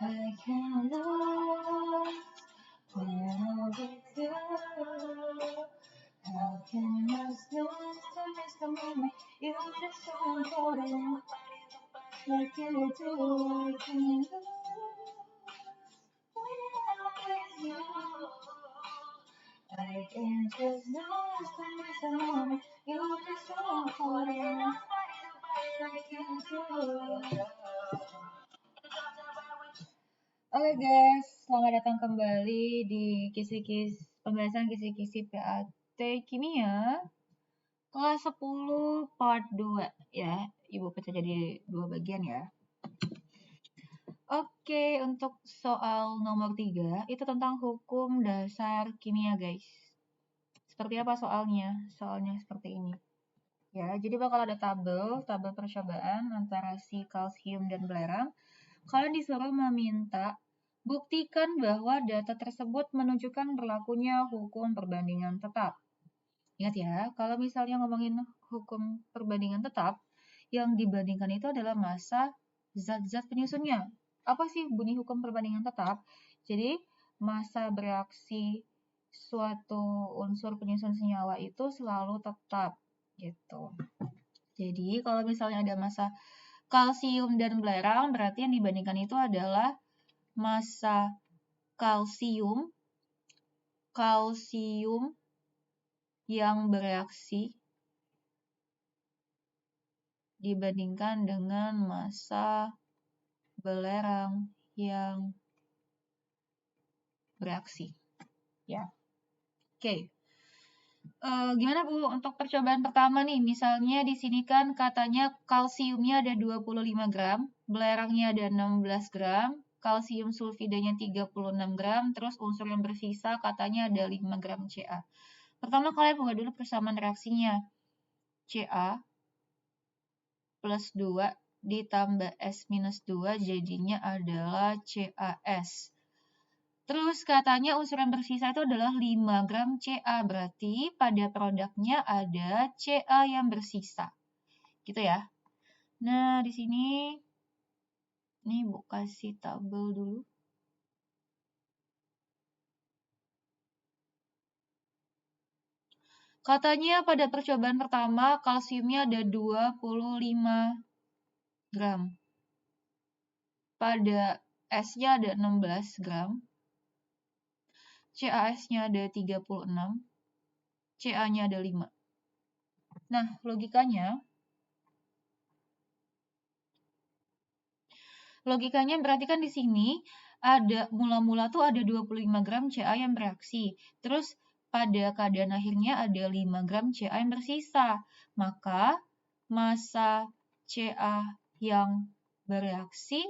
I can lose when I'm with you. How can I lose to miss the moment? You're just so important, like you do. I can lose when I'm with you. I can just lose to miss the moment. You're just so important, like you do. Oke guys, selamat datang kembali di pembahasan kisi-kisi PAT Kimia kelas 10 part 2 ya. Ibu pecah jadi 2 bagian ya. Oke, untuk soal nomor 3 itu tentang hukum dasar kimia guys. Seperti apa soalnya? Soalnya seperti ini. Ya, jadi bakal ada tabel percobaan antara si kalsium dan belerang. Kalian disuruh meminta buktikan bahwa data tersebut menunjukkan berlakunya hukum perbandingan tetap. Ingat ya, kalau misalnya ngomongin hukum perbandingan tetap, yang dibandingkan itu adalah massa zat-zat penyusunnya. Apa sih bunyi hukum perbandingan tetap? Jadi, massa bereaksi suatu unsur penyusun senyawa itu selalu tetap gitu. Jadi, kalau misalnya ada massa kalsium dan belerang, berarti yang dibandingkan itu adalah massa kalsium yang bereaksi dibandingkan dengan massa belerang yang bereaksi. Ya. Oke. Gimana Bu untuk percobaan pertama nih? Misalnya di sini kan katanya kalsiumnya ada 25 gram, belerangnya ada 16 gram, kalsium sulfidanya 36 gram, terus unsur yang bersisa katanya ada 5 gram Ca. Pertama kalian buat dulu persamaan reaksinya. Ca plus 2 ditambah S minus 2 jadinya adalah CaS. Terus katanya unsur yang bersisa itu adalah 5 gram Ca, berarti pada produknya ada Ca yang bersisa. Gitu ya. Nah, di sini nih Bu kasih tabel dulu. Katanya pada percobaan pertama kalsiumnya ada 25 gram. Pada S-nya ada 16 gram. CaS-nya ada 36. Ca-nya ada 5. Nah, logikanya berarti kan di sini ada mula-mula tuh ada 25 gram Ca yang bereaksi. Terus pada keadaan akhirnya ada 5 gram Ca yang bersisa. Maka massa Ca yang bereaksi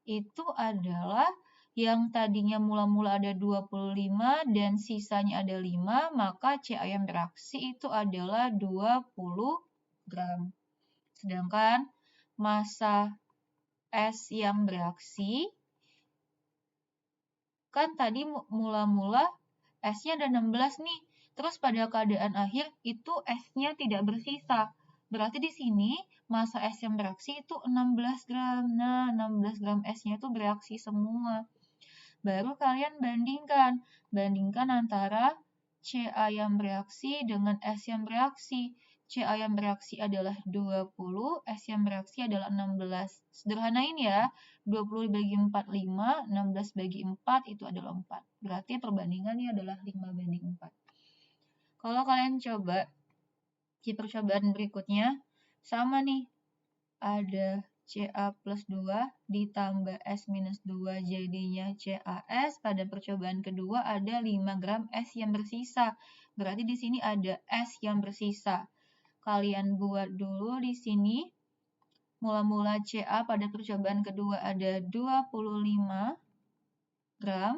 itu adalah yang tadinya mula-mula ada 25 dan sisanya ada 5, maka Ca yang bereaksi itu adalah 20 gram. Sedangkan massa S yang bereaksi, kan tadi mula-mula S-nya ada 16 nih. Terus pada keadaan akhir itu S-nya tidak bersisa. Berarti di sini massa S yang bereaksi itu 16 gram. Nah, 16 gram S-nya itu bereaksi semua. Baru kalian bandingkan antara Ca yang bereaksi dengan S yang bereaksi. Ca yang bereaksi adalah 20, S yang bereaksi adalah 16. Sederhanain ya, 20 bagi 4, 5, 16 bagi 4 itu adalah 4. Berarti perbandingannya adalah 5 banding 4. Kalau kalian coba di percobaan berikutnya, sama nih, ada Ca plus 2 ditambah S minus 2 jadinya CaS. Pada percobaan kedua ada 5 gram S yang bersisa. Berarti di sini ada S yang bersisa. Kalian buat dulu di sini. Mula-mula Ca pada percobaan kedua ada 25 gram.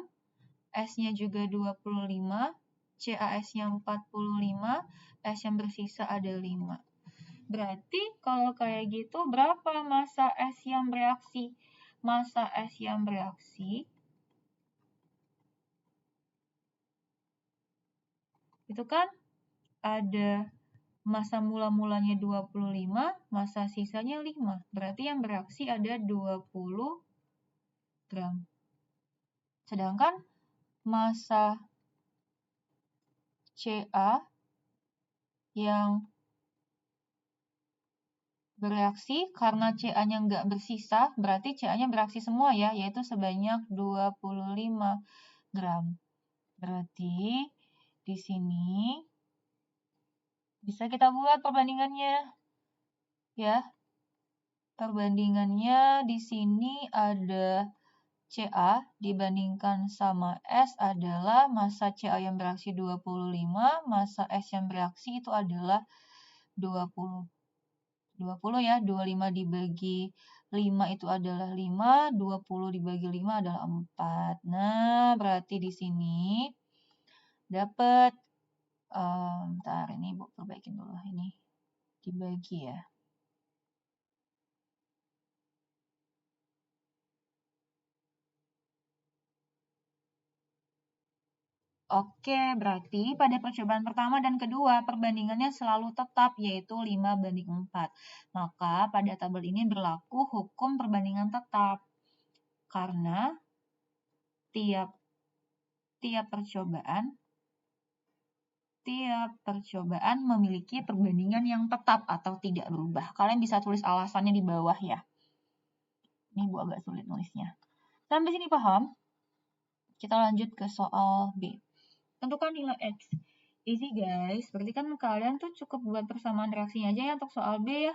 S-nya juga 25. CaS-nya 45. S yang bersisa ada 5. Berarti kalau kayak gitu berapa massa S yang bereaksi? Massa S yang bereaksi itu kan ada massa mula-mulanya 25, massa sisanya 5. Berarti yang bereaksi ada 20 gram. Sedangkan massa Ca yang bereaksi, karena Ca-nya nggak bersisa, berarti Ca-nya bereaksi semua ya, yaitu sebanyak 25 gram. Berarti di sini bisa kita buat perbandingannya ya. Perbandingannya di sini ada Ca dibandingkan sama S adalah massa Ca yang bereaksi 25, massa S yang bereaksi itu adalah 20. 20 ya, 25 dibagi 5 itu adalah 5, 20 dibagi 5 adalah 4. Nah, berarti di sini dapat, bentar ini Bu perbaikin dulu, ini dibagi ya. Oke, berarti pada percobaan pertama dan kedua perbandingannya selalu tetap, yaitu 5:4. Maka pada tabel ini berlaku hukum perbandingan tetap. Karena tiap percobaan memiliki perbandingan yang tetap atau tidak berubah. Kalian bisa tulis alasannya di bawah ya. Ini Bu agak sulit nulisnya. Sampai sini paham? Kita lanjut ke soal B. Tentukan nilai X. Easy guys, berarti kan kalian tuh cukup buat persamaan reaksinya aja ya untuk soal B ya.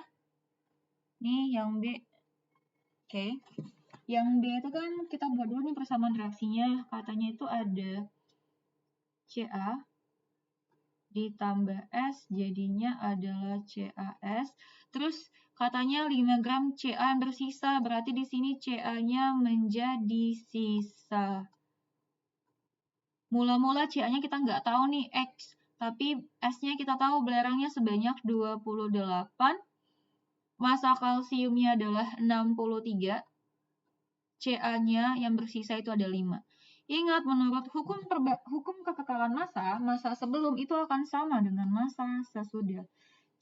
Nih yang B. Oke. Yang B itu kan kita buat dulu nih persamaan reaksinya. Katanya itu ada Ca ditambah S jadinya adalah CaS. Terus katanya 5 gram Ca yang bersisa, berarti di sini Ca-nya menjadi sisa. Mula-mula Ca-nya kita nggak tahu nih X, tapi S-nya kita tahu belerangnya sebanyak 28. Massa kalsiumnya adalah 63. Ca-nya yang bersisa itu ada 5. Ingat, menurut hukum kekekalan massa sebelum itu akan sama dengan massa sesudah.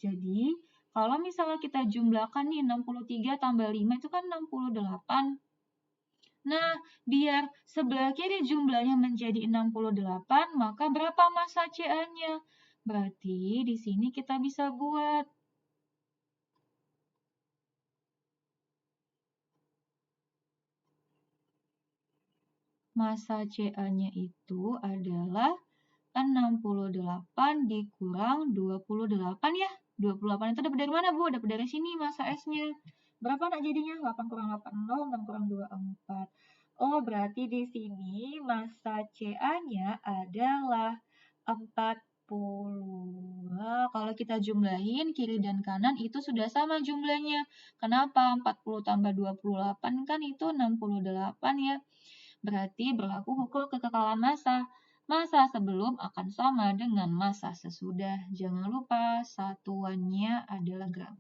Jadi, kalau misalnya kita jumlahkan nih 63 tambah 5 itu kan 68. Nah, biar sebelah kiri jumlahnya menjadi 68, maka berapa massa Ca-nya? Berarti di sini kita bisa buat massa Ca-nya itu adalah 68 dikurang 28 ya. 28 itu dapat dari mana, Bu? Dapat dari sini massa S-nya. Berapa nak jadinya? 8 kurang 8, 0, 6 kurang 2, 4. Oh, berarti di sini massa Ca-nya adalah 40. Nah, kalau kita jumlahin kiri dan kanan itu sudah sama jumlahnya. Kenapa? 40 tambah 28 kan itu 68 ya. Berarti berlaku hukum kekekalan massa. Massa sebelum akan sama dengan massa sesudah. Jangan lupa satuannya adalah gram.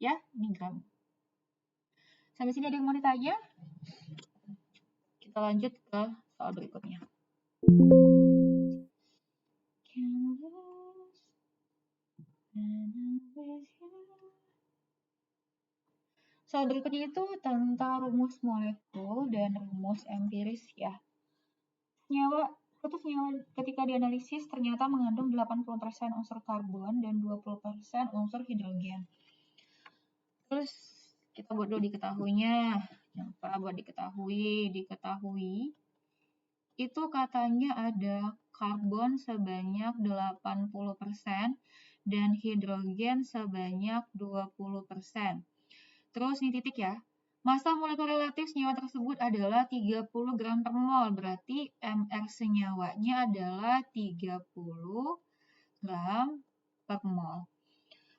Ya, ini gram. Sampai sini ada yang mau ditanya? Kita lanjut ke soal berikutnya. Soal berikutnya itu tentang rumus molekul dan rumus empiris ya. Suatu senyawa ketika dianalisis ternyata mengandung 80% unsur karbon dan 20% unsur hidrogen. Terus kita buat dulu diketahuinya. Jangan lupa buat diketahui itu katanya ada karbon sebanyak 80% dan hidrogen sebanyak 20%. Terus ini titik ya. Massa molekul relatif senyawa tersebut adalah 30 gram per mol. Berarti MR senyawanya adalah 30 gram per mol.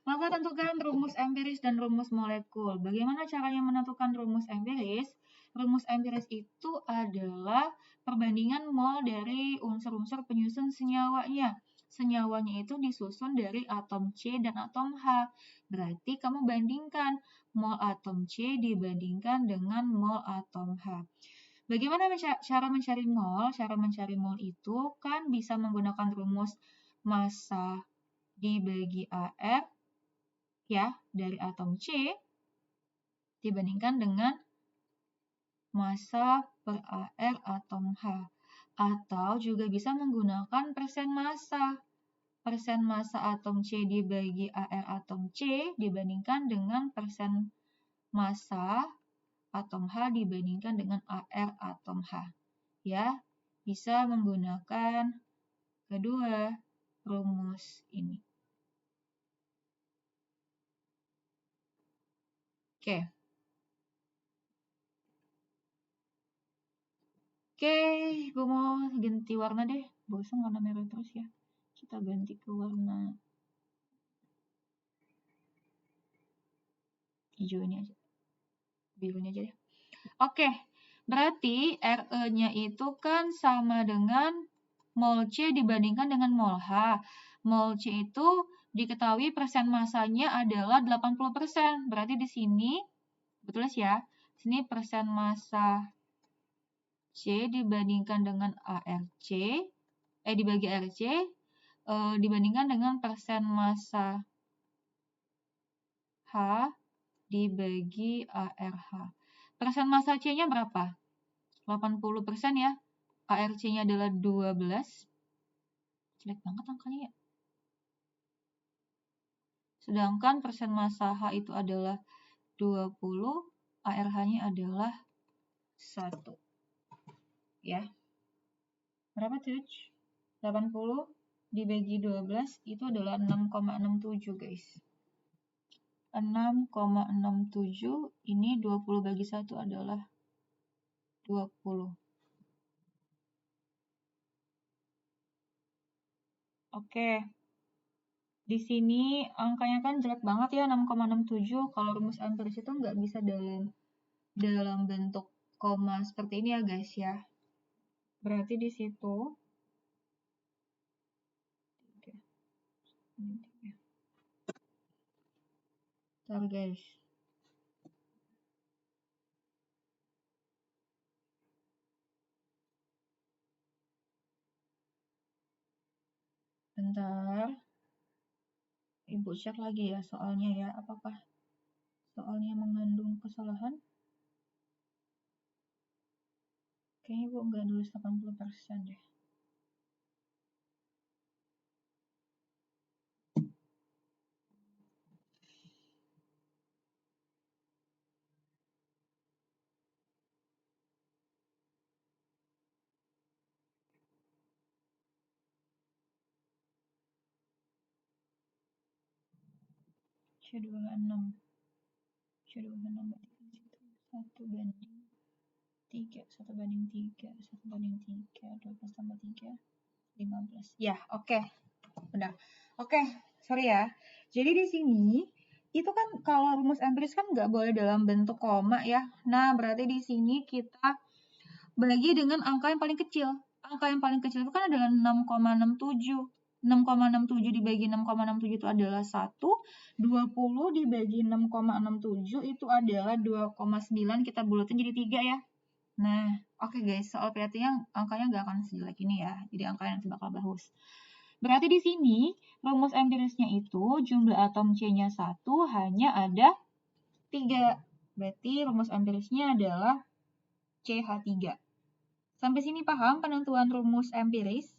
Maka tentukan rumus empiris dan rumus molekul. Bagaimana caranya menentukan rumus empiris? Rumus empiris itu adalah perbandingan mol dari unsur-unsur penyusun senyawanya. Senyawanya itu disusun dari atom C dan atom H. Berarti kamu bandingkan mol atom C dibandingkan dengan mol atom H. Bagaimana cara mencari mol? Cara mencari mol itu kan bisa menggunakan rumus massa dibagi AR ya dari atom C dibandingkan dengan massa per AR atom H. Atau juga bisa menggunakan persen massa. Persen massa atom C dibagi AR atom C dibandingkan dengan persen massa atom H dibandingkan dengan AR atom H. Ya, bisa menggunakan kedua rumus ini. Oke. Oke, gue mau ganti warna deh. Bosan warna merah terus ya. Kita ganti ke warna hijau ini aja. Birunya aja deh. Oke, berarti RE-nya itu kan sama dengan mol C dibandingkan dengan mol H. Mol C itu diketahui persen masanya adalah 80%. Berarti di sini, betul ya, sini persen massa C dibandingkan dengan ARC, dibagi ARC, dibandingkan dengan persen massa H dibagi ARH. Persen massa C-nya berapa? 80% ya. ARC-nya adalah 12. Jelek banget angkanya ya. Sedangkan persen massa H itu adalah 20, ARH-nya adalah 1. Ya. Berapa tuh? 80 dibagi 12 itu adalah 6,67 guys. 6,67 ini 20 bagi 1 adalah 20. Oke. Di sini angkanya kan jelek banget ya 6,67. Kalau rumus empiris itu nggak bisa dalam bentuk koma seperti ini ya guys ya. Berarti di situ Bentar guys. Bentar. Ibu cek lagi ya soalnya ya. Apakah soalnya mengandung kesalahan? Kayaknya Ibu nggak nulis 80% deh. C26 berarti di situ 1 banding 3, 1 banding 3, 1 banding 3, 12 tambah 3, 15. Ya, oke. Udah. Oke, sorry ya. Jadi di sini itu kan kalau rumus empiris kan nggak boleh dalam bentuk koma ya. Nah, berarti di sini kita bagi dengan angka yang paling kecil. Angka yang paling kecil itu kan adalah 6,67. 6,67 dibagi 6,67 itu adalah 1. 20 dibagi 6,67 itu adalah 2,9. Kita bulatin jadi 3 ya. Nah, oke guys, soal PAT-nya angkanya nggak akan sejelek ini ya. Jadi angkanya nanti bakal bagus. Berarti di sini rumus empirisnya itu jumlah atom C-nya 1 hanya ada 3. Berarti rumus empirisnya adalah CH3. Sampai sini paham penentuan rumus empiris?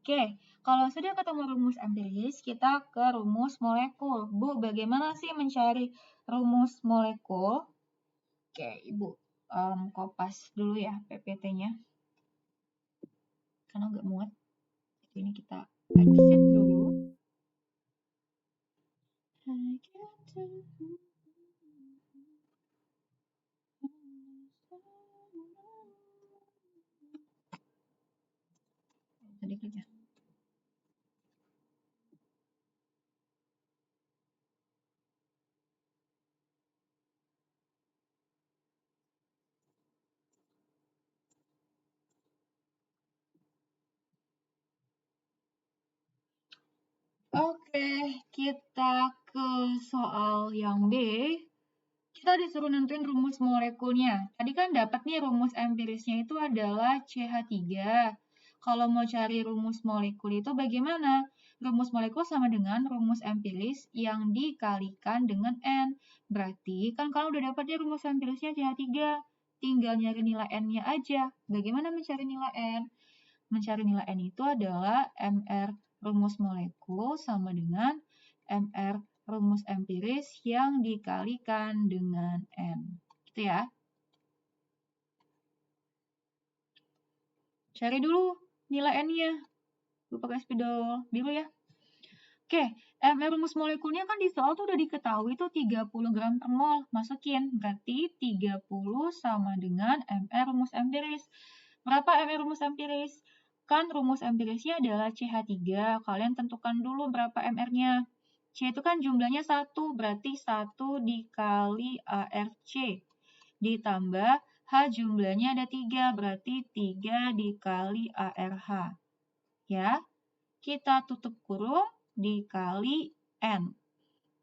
Oke, kalau sudah ketemu rumus empiris, kita ke rumus molekul. Bu, bagaimana sih mencari rumus molekul? Oke, Ibu kopas dulu ya PPT-nya. Karena nggak muat. Ini kita exit dulu. Tadi kerja. Oke, kita ke soal yang B. Kita disuruh nentuin rumus molekulnya. Tadi kan dapat nih rumus empirisnya itu adalah CH3. Kalau mau cari rumus molekul itu bagaimana? Rumus molekul sama dengan rumus empiris yang dikalikan dengan N. Berarti kan kalau udah dapat nih rumus empirisnya CH3, tinggal nyari nilai N-nya aja. Bagaimana mencari nilai N? Mencari nilai N itu adalah MR rumus molekul sama dengan MR rumus empiris yang dikalikan dengan N. Gitu ya. Cari dulu nilai N-nya. Gue pakai spidol biru ya. Oke, MR rumus molekulnya kan di soal tuh udah diketahui tuh 30 gram per mol. Masukin, berarti 30 sama dengan MR rumus empiris. Berapa MR rumus empiris? Kan rumus empirisnya adalah CH3. Kalian tentukan dulu berapa MR-nya. C itu kan jumlahnya 1, berarti 1 dikali ARC. Ditambah H jumlahnya ada 3, berarti 3 dikali ARH. Ya, kita tutup kurung dikali N.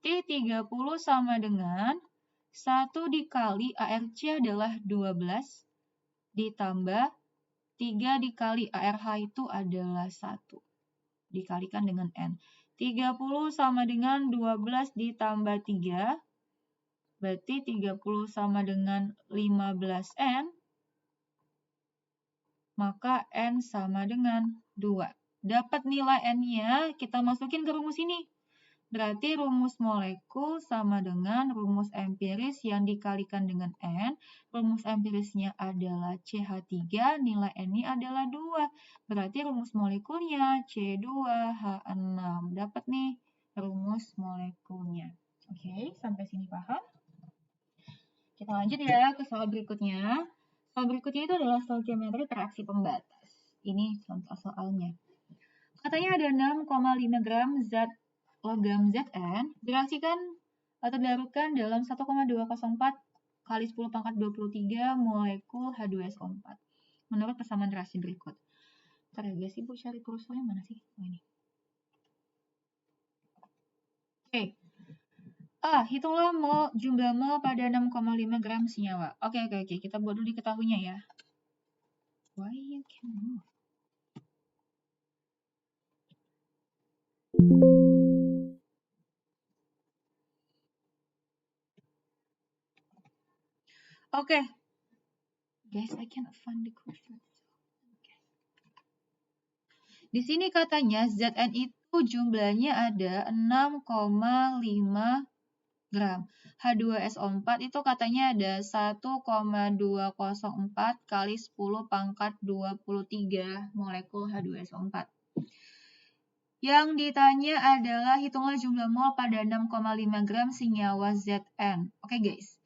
T30 sama dengan 1 dikali ARC adalah 12, ditambah 3 dikali ARH itu adalah 1. Dikalikan dengan N. 30 sama dengan 12 ditambah 3, berarti 30 sama dengan 15N, maka N sama dengan 2. Dapat nilai N-nya, kita masukin ke rumus ini. Berarti rumus molekul sama dengan rumus empiris yang dikalikan dengan N. Rumus empirisnya adalah CH3, nilai N-nya adalah 2. Berarti rumus molekulnya C2H6. Dapat nih rumus molekulnya. Oke, sampai sini paham? Kita lanjut ya ke soal berikutnya. Soal berikutnya itu adalah stoichiometri reaksi pembatas. Ini contoh soalnya. Katanya ada 6,5 gram zat logam Zn direaksikan atau dilarutkan dalam 1,204 kali 10 pangkat 23 molekul H2SO4 menurut persamaan reaksi berikut. Ntar ya guys, Ibu cari kursornya mana sih? Oh, ini. Oke. Hitunglah jumlah mol pada 6,5 gram senyawa. Oke. Kita buat dulu diketahuinya ya. Why you can move? Oke. Guys, I cannot find the cursor. Di sini katanya Zn itu jumlahnya ada 6,5 gram. H2SO4 itu katanya ada 1,204 kali 10 pangkat 23 molekul H2SO4. Yang ditanya adalah hitunglah jumlah mol pada 6,5 gram senyawa Zn. Oke guys,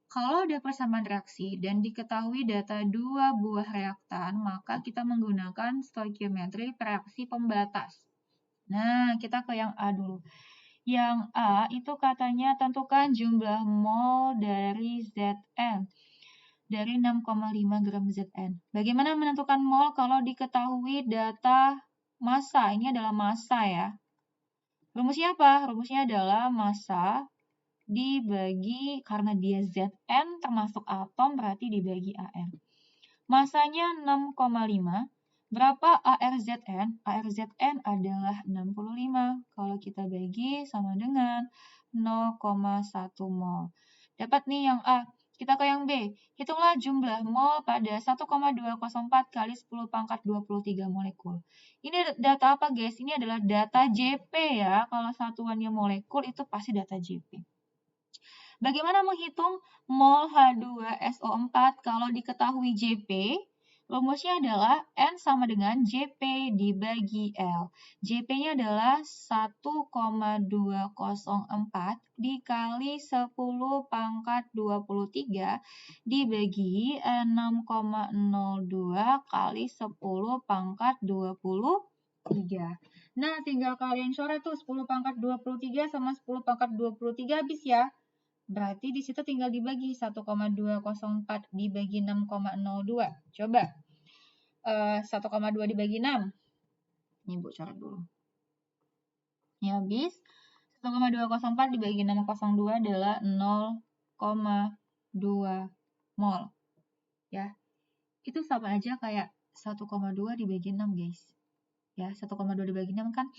kalau ada persamaan reaksi dan diketahui data dua buah reaktan, maka kita menggunakan stoichiometri reaksi pembatas. Nah, kita ke yang A dulu. Yang A itu katanya tentukan jumlah mol dari Zn. Dari 6,5 gram Zn. Bagaimana menentukan mol kalau diketahui data massa? Ini adalah massa ya. Rumusnya apa? Rumusnya adalah massa dibagi, karena dia Zn termasuk atom, berarti dibagi Ar. Massanya 6,5. Berapa ARZN? ARZN adalah 65. Kalau kita bagi sama dengan 0,1 mol. Dapat nih yang A. Kita ke yang B. Hitunglah jumlah mol pada 1,204 kali 10 pangkat 23 molekul. Ini data apa guys? Ini adalah data JP ya. Kalau satuannya molekul itu pasti data JP. Bagaimana menghitung mol H2SO4 kalau diketahui JP? Rumusnya adalah N sama dengan JP dibagi L. JP-nya adalah 1,204 dikali 10 pangkat 23 dibagi 6,02 kali 10 pangkat 23. Nah, tinggal kalian coret tuh 10 pangkat 23 sama 10 pangkat 23 habis ya. Berarti di situ tinggal dibagi 1,204 dibagi 6,02. Coba 1,2 dibagi 6. Ini Bu coret dulu. Ini habis 1,204 dibagi 6,02 adalah 0,2 mol. Ya. Itu sama aja kayak 1,2 dibagi 6, guys. Ya, 1,2 dibagi 6 kan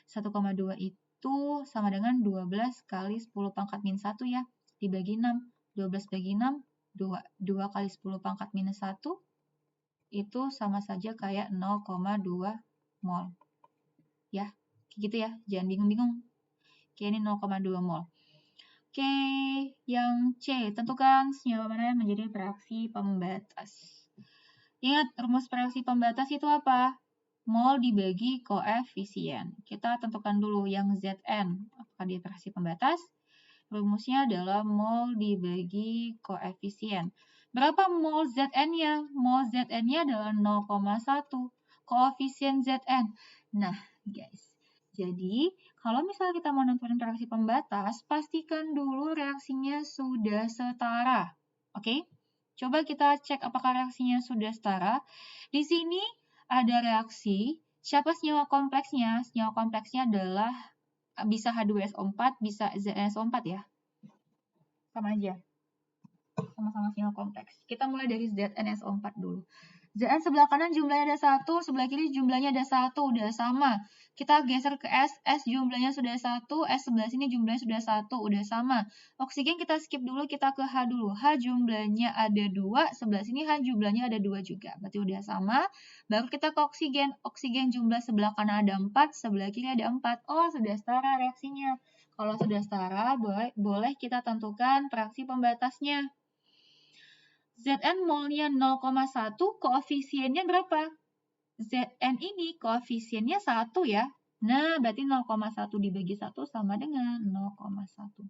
1,2 itu sama dengan 12 kali 10 pangkat min 1 ya. Dibagi 6. 12 bagi 6, 2 kali 10 pangkat minus 1 itu sama saja kayak 0,2 mol. Ya, gitu ya, jangan bingung-bingung. Oke, ini 0,2 mol. Oke, yang C, tentukan senyawa mana yang menjadi reaksi pembatas. Ingat, rumus reaksi pembatas itu apa? Mol dibagi koefisien. Kita tentukan dulu yang Zn. Apakah dia reaksi pembatas? Rumusnya adalah mol dibagi koefisien. Berapa mol Zn-nya? Mol Zn-nya adalah 0,1. Koefisien Zn. Nah, guys. Jadi, kalau misalnya kita mau nentuin reaksi pembatas, pastikan dulu reaksinya sudah setara. Oke? Coba kita cek apakah reaksinya sudah setara. Di sini ada reaksi. Siapa senyawa kompleksnya? Senyawa kompleksnya adalah bisa H2SO4, bisa ZnSO4 ya. Sama aja. Sama-sama senyawa kompleks. Kita mulai dari ZnSO4 dulu. Zn sebelah kanan jumlahnya ada 1, sebelah kiri jumlahnya ada 1, udah sama. Kita geser ke S jumlahnya sudah 1, S sebelah sini jumlahnya sudah 1, udah sama. Oksigen kita skip dulu, kita ke H dulu. H jumlahnya ada 2, sebelah sini H jumlahnya ada 2 juga. Berarti udah sama. Baru kita ke oksigen. Oksigen jumlah sebelah kanan ada 4, sebelah kiri ada 4. Oh, sudah setara reaksinya. Kalau sudah setara, boleh kita tentukan reaksi pembatasnya. Zn molnya 0,1, koefisiennya berapa? Zn ini koefisiennya 1 ya. Nah, berarti 0,1 dibagi 1 sama dengan 0,1.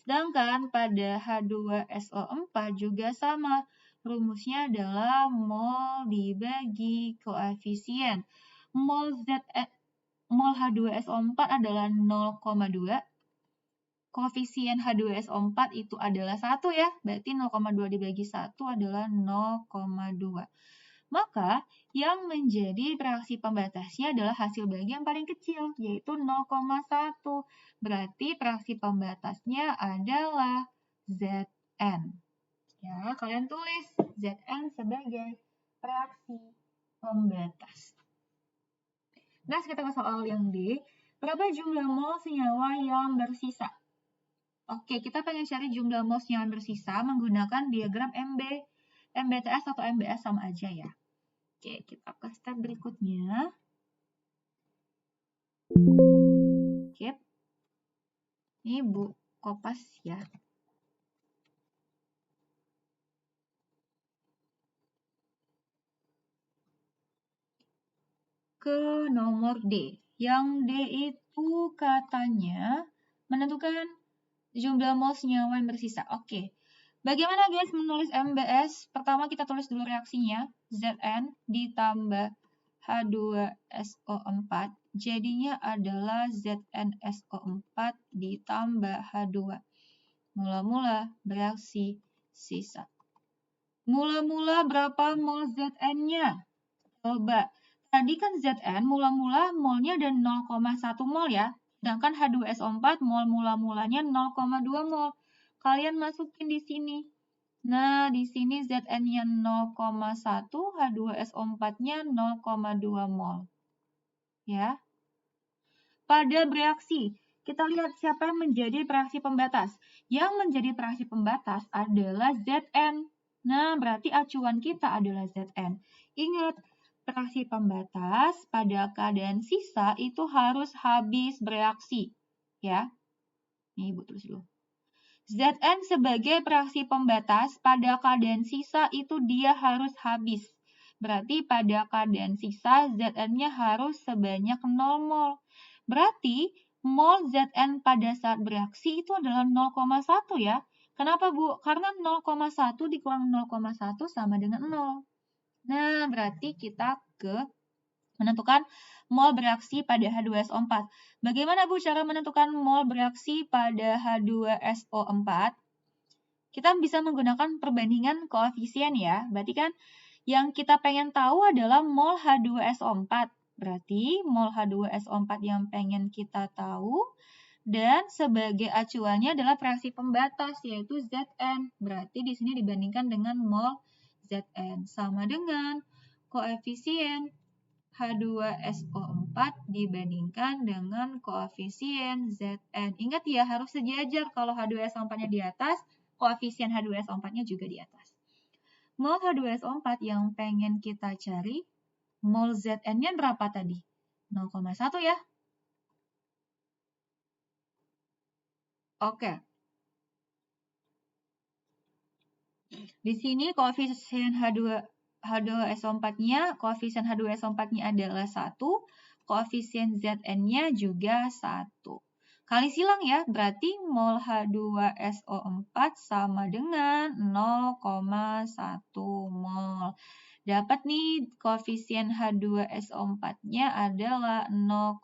Sedangkan pada H2SO4 juga sama. Rumusnya adalah mol dibagi koefisien. Mol H2SO4 adalah 0,2. Koefisien H2SO4 itu adalah 1 ya, berarti 0,2 dibagi 1 adalah 0,2. Maka yang menjadi reaksi pembatasnya adalah hasil bagi yang paling kecil, yaitu 0,1. Berarti reaksi pembatasnya adalah Zn. Ya, kalian tulis Zn sebagai reaksi pembatas. Nah, kita ke soal yang D. Berapa jumlah mol senyawa yang bersisa? Oke, kita pengen cari jumlah mol senyawa bersisa menggunakan diagram MB. MBTS atau MBS sama aja ya. Oke, kita ke step berikutnya. Oke. Ini Bu Kopas ya. Ke nomor D. Yang D itu katanya menentukan jumlah mol senyawa yang bersisa. Oke. Bagaimana guys menulis MBS? Pertama kita tulis dulu reaksinya. Zn ditambah H2SO4. Jadinya adalah ZnSO4 ditambah H2. Mula-mula bereaksi sisa. Mula-mula berapa mol Zn-nya? Coba. Tadi kan Zn mula-mula molnya ada 0,1 mol ya. Sedangkan H2SO4 mol mula-mulanya 0,2 mol. Kalian masukin di sini. Nah, di sini Zn-nya 0,1, H2SO4-nya 0,2 mol. Ya. Pada bereaksi, kita lihat siapa yang menjadi reaksi pembatas. Yang menjadi reaksi pembatas adalah Zn. Nah, berarti acuan kita adalah Zn. Ingat, reaksi pembatas pada keadaan sisa itu harus habis bereaksi. Ya. Ini Ibu tulis dulu. Zn sebagai reaksi pembatas pada keadaan sisa itu dia harus habis. Berarti pada keadaan sisa Zn-nya harus sebanyak 0 mol. Berarti mol Zn pada saat bereaksi itu adalah 0,1 ya. Kenapa Bu? Karena 0,1 dikurang 0,1 sama dengan 0. Nah, berarti kita menentukan mol bereaksi pada H2SO4. Bagaimana Bu cara menentukan mol bereaksi pada H2SO4? Kita bisa menggunakan perbandingan koefisien ya. Berarti kan yang kita pengen tahu adalah mol H2SO4. Berarti mol H2SO4 yang pengen kita tahu. Dan sebagai acuannya adalah reaksi pembatas yaitu Zn. Berarti di sini dibandingkan dengan mol Zn. Sama dengan koefisien H2SO4 dibandingkan dengan koefisien Zn. Ingat ya, harus sejajar. Kalau H2SO4-nya di atas, koefisien H2SO4-nya juga di atas. Mol H2SO4 yang pengen kita cari, mol Zn-nya berapa tadi? 0,1 ya. Oke. Di sini koefisien H2SO4-nya, koefisien H2SO4-nya adalah 1, koefisien Zn-nya juga 1. Kali silang ya, berarti mol H2SO4 sama dengan 0,1 mol. Dapat nih koefisien H2SO4-nya adalah 0,1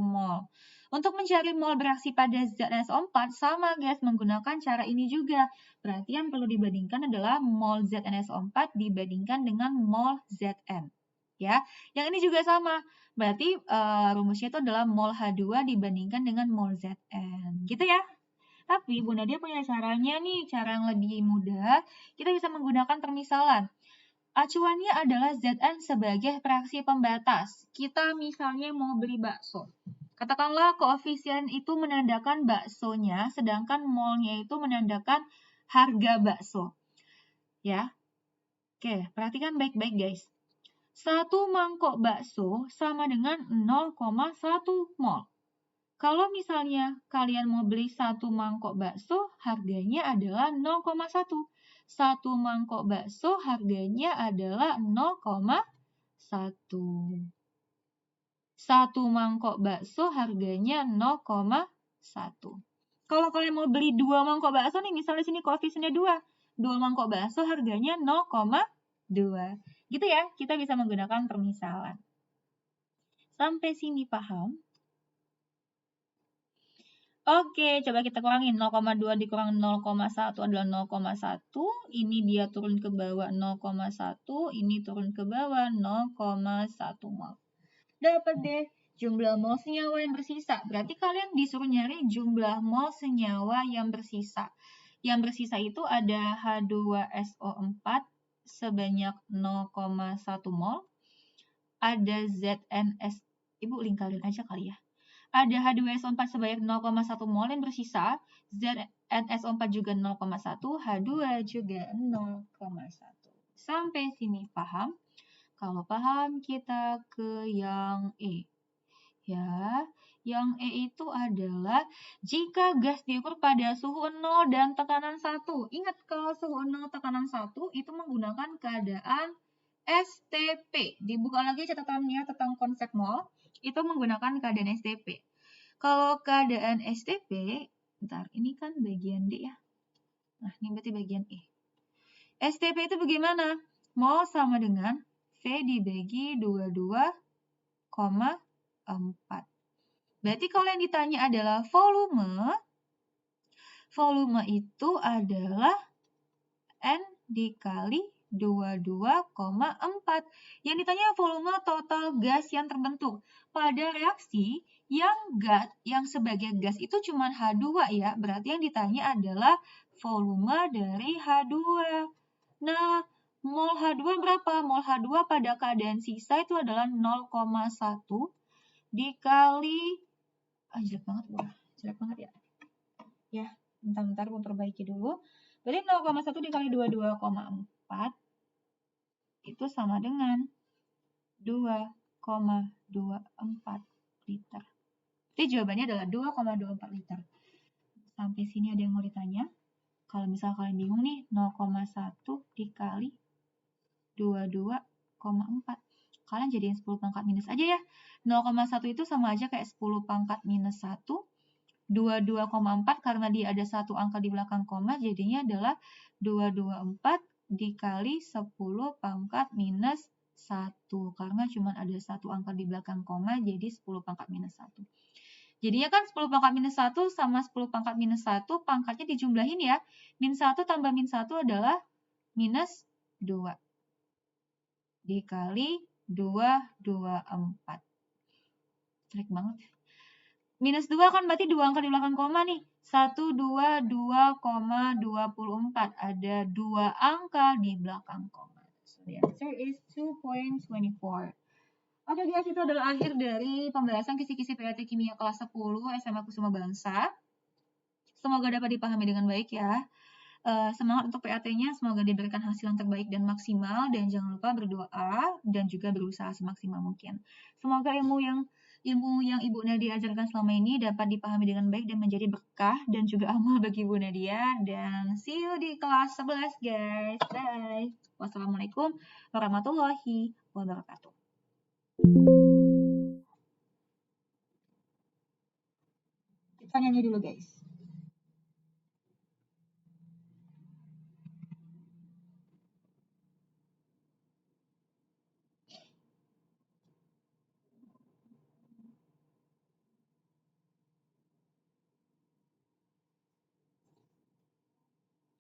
mol. Untuk mencari mol bereaksi pada ZnSO4 sama guys, menggunakan cara ini juga. Berarti yang perlu dibandingkan adalah mol ZnSO4 dibandingkan dengan mol Zn. Ya, yang ini juga sama. Berarti rumusnya itu adalah mol H2 dibandingkan dengan mol Zn. Gitu ya. Tapi Bu Nadia punya caranya nih, cara yang lebih mudah. Kita bisa menggunakan permisalan. Acuannya adalah Zn sebagai fraksi pembatas. Kita misalnya mau beli bakso. Katakanlah koefisien itu menandakan baksonya, sedangkan molnya itu menandakan harga bakso. Ya. Oke, perhatikan baik-baik guys. 1 mangkok bakso sama dengan 0,1 mol. Kalau misalnya kalian mau beli 1 mangkok bakso, harganya adalah 0,1. 1 mangkok bakso harganya adalah 0,1. 1 mangkok bakso harganya 0,1. Kalau kalian mau beli 2 mangkok bakso nih, misalnya sini koefisiennya 2. 2 mangkok bakso harganya 0,2. Gitu ya, kita bisa menggunakan permisalan. Sampai sini paham? Oke, coba kita kurangin. 0,2 dikurang 0,1 adalah 0,1. Ini dia turun ke bawah 0,1. Ini turun ke bawah 0,1 mol. Dapat deh jumlah mol senyawa yang bersisa. Berarti kalian disuruh nyari jumlah mol senyawa yang bersisa. Yang bersisa itu ada H2SO4 sebanyak 0,1 mol. Ada ZnS, Ibu lingkarin aja kali ya. Ada H2SO4 sebanyak 0,1 mol yang bersisa, ZnSO4 juga 0,1, H2 juga 0,1. Sampai sini paham? Kalau paham, kita ke yang E. Ya, yang E itu adalah jika gas diukur pada suhu 0 dan tekanan 1. Ingat, kalau suhu 0 tekanan 1 itu menggunakan keadaan STP. Dibuka lagi catatannya tentang konsep mol, itu menggunakan keadaan STP. Kalau keadaan STP, bentar, ini kan bagian D ya. Nah, ini berarti bagian E. STP itu bagaimana? Mol sama dengan V dibagi 22,4. Berarti kalau yang ditanya adalah volume, volume itu adalah N dikali 22,4. Yang ditanya volume total gas yang terbentuk. Pada reaksi, yang sebagai gas itu cuma H2 ya. Berarti yang ditanya adalah volume dari H2. Nah, mol H2 berapa? Mol H2 pada keadaan sisa itu adalah 0,1 dikali jelek banget ya. Ya, bentar gue perbaiki dulu. Berarti 0,1 dikali 22,4 itu sama dengan 2,24 liter. Jadi jawabannya adalah 2,24 liter. Sampai sini ada yang mau ditanya? Kalau misal kalian bingung nih, 0,1 dikali 22,4. Kalian jadiin 10 pangkat minus aja ya. 0,1 itu sama aja kayak 10 pangkat minus 1. 22,4 karena dia ada satu angka di belakang koma, jadinya adalah 224 dikali 10 pangkat minus 1. Karena cuma ada satu angka di belakang koma, jadi 10 pangkat minus 1. Jadinya kan 10 pangkat minus 1 sama 10 pangkat minus 1, pangkatnya dijumlahin ya. Min 1 tambah min 1 adalah minus 2. Dikali 224. Jelek banget. Minus 2 kan berarti 2 angka di belakang koma nih. 122,24. Ada 2 angka di belakang koma. So the answer is 2.24. Oke guys, itu adalah akhir dari pembahasan kisi-kisi PAT Kimia kelas 10 SMA Kusuma Bangsa. Semoga dapat dipahami dengan baik ya. Semangat untuk PAT-nya, semoga diberikan hasil yang terbaik dan maksimal, dan jangan lupa berdoa dan juga berusaha semaksimal mungkin. Semoga ilmu yang Ibu Nadia ajarkan selama ini dapat dipahami dengan baik dan menjadi berkah dan juga amal bagi Ibu Nadia. Dan see you di kelas 11 guys. Bye. Wassalamualaikum warahmatullahi wabarakatuh. Kita nyanyi dulu guys.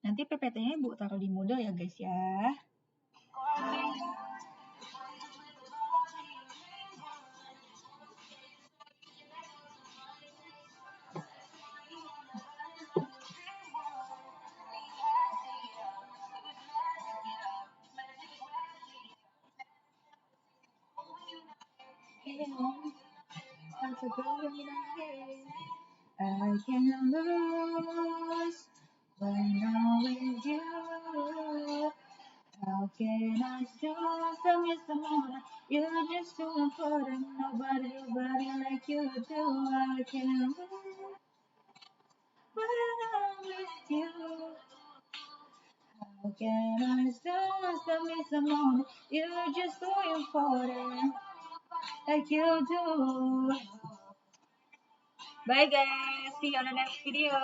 Nanti PPT-nya Ibu taruh di Moodle ya guys ya. I can lose when I'm with you. How can I show some is the moment? You're just too important. Nobody like you do. I can lose when I'm with you. How can I show some is the moment? You're just too important. Like you do. Bye guys. See you on the next video.